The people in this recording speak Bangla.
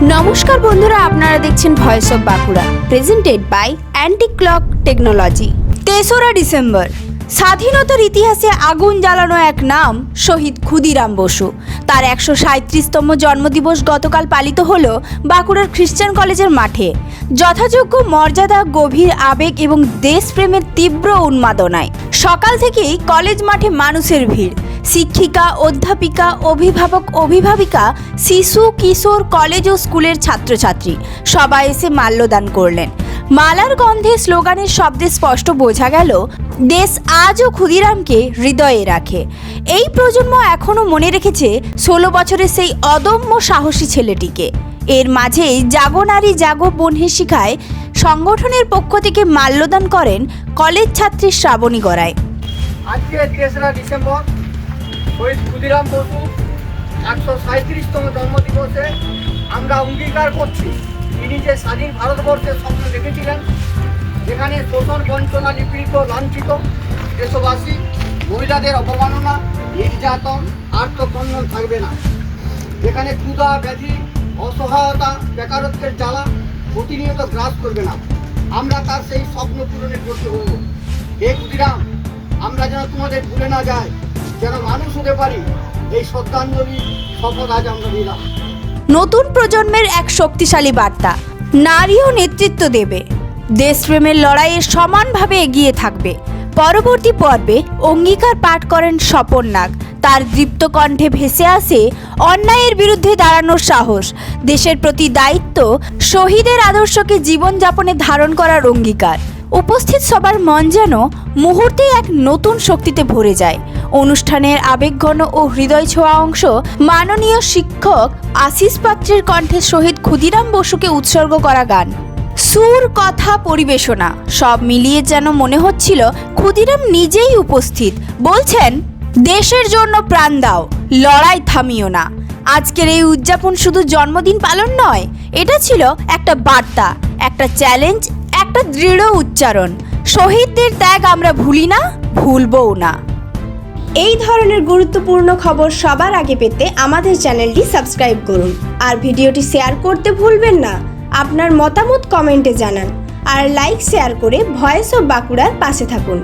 নমস্কার বন্ধুরা, আপনারা দেখছেন voice of Bankura, presented by anti clock technology. 3রা ডিসেম্বর, স্বাধীনতার ইতিহাসে আগুন জ্বালানো এক নাম শহীদ ক্ষুদিরাম বসু। তার 137তম জন্মদিবস গতকাল পালিত হলো বাঁকুড়ার খ্রিস্টান কলেজের মাঠে, যথাযোগ্য মর্যাদা, গভীর আবেগ এবং দেশপ্রেমের তীব্র উন্মাদনায়। সকাল থেকেই কলেজ মাঠে মানুষের ভিড়। শিক্ষিকা, অধ্যাপিকা, অভিভাবক, অভিভাবিকা, শিশু, কিশোর, কলেজ ও স্কুলের ছাত্রছাত্রী সবাই এসে মাল্যদান করলেন। মালার গন্ধে, স্লোগানের শব্দে স্পষ্ট বোঝা গেল দেশ আজও ক্ষুদিরামকে হৃদয়ে রাখে। এই প্রজন্ম এখনও মনে রেখেছে 16 বছরের সেই অদম্য সাহসী ছেলেটিকে। এর মাঝেই জাগো নারী জাগো বনহেসিকায় সংগঠনের পক্ষ থেকে মাল্যদান করেন কলেজ ছাত্রী শ্রাবণী গড়াই। আজকে 3রা ডিসেম্বর শহীদ ক্ষুদিরাম বসু 137তম জন্মদিবসে আমরা অঙ্গীকার করছি তিনি যে স্বাধীন ভারতবর্ষের স্বপ্ন দেখেছিলেন, যেখানে শোষণ, বঞ্চনা, নিপীড়িত, লাঞ্ছিত দেশবাসী, মহিলাদের অবমাননা, নির্যাতন, আত্মকন্যন থাকবে না, যেখানে ক্ষুধা, ব্যাধি, অসহায়তা, বেকারত্বের জ্বালা প্রতিনিয়ত গ্রাস করবে না। আমরা তার সেই স্বপ্ন পূরণের করতে হব। হে ক্ষুদিরাম, আমরা যেন তোমাদের ভুলে না যাই, যেন মানুষ হতে পারি, এই শ্রদ্ধাঞ্জলি শপথ আজ আমরা নিলাম। নতুন প্রজন্মের এক শক্তিশালী বার্তা, নারীও নেতৃত্ব দেবে, দেশপ্রেমের লড়াইয়ে সমানভাবে এগিয়ে থাকবে। পরবর্তী পর্বে অঙ্গীকার পাঠ করেন স্বপন নাগ। তার দীপ্ত কণ্ঠে ভেসে আসে অন্যায়ের বিরুদ্ধে দাঁড়ানোর সাহস, দেশের প্রতি দায়িত্ব, শহীদের আদর্শকে জীবনযাপনে ধারণ করার অঙ্গীকার। উপস্থিত সবার মন যেন মুহূর্তে এক নতুন শক্তিতে ভরে যায়। অনুষ্ঠানের আবেগঘন ও হৃদয় ছোঁয়া অংশ মাননীয় শিক্ষক আশিস পাত্রের কণ্ঠে শহীদ ক্ষুদিরাম বসুকে উৎসর্গ করা গান, সুর, কথা, পরিবেশনা সব মিলিয়ে যেন মনে হচ্ছিল ক্ষুদিরাম নিজেই উপস্থিত। বলছেন, দেশের জন্য প্রাণ দাও, লড়াই থামিও না। আজকের এই উদযাপন শুধু জন্মদিন পালন নয়, এটা ছিল একটা বার্তা, একটা চ্যালেঞ্জ, একটা দৃঢ় উচ্চারণ। শহীদদের ত্যাগ আমরা ভুলি না, ভুলবও না। এই ধরনের গুরুত্বপূর্ণ খবর সবার আগে পেতে আমাদের চ্যানেলটি সাবস্ক্রাইব করুন আর ভিডিওটি শেয়ার করতে ভুলবেন না। আপনার মতামত কমেন্টে জানান আর লাইক শেয়ার করে ভয়েস অফ বাঁকুড়ার পাশে থাকুন।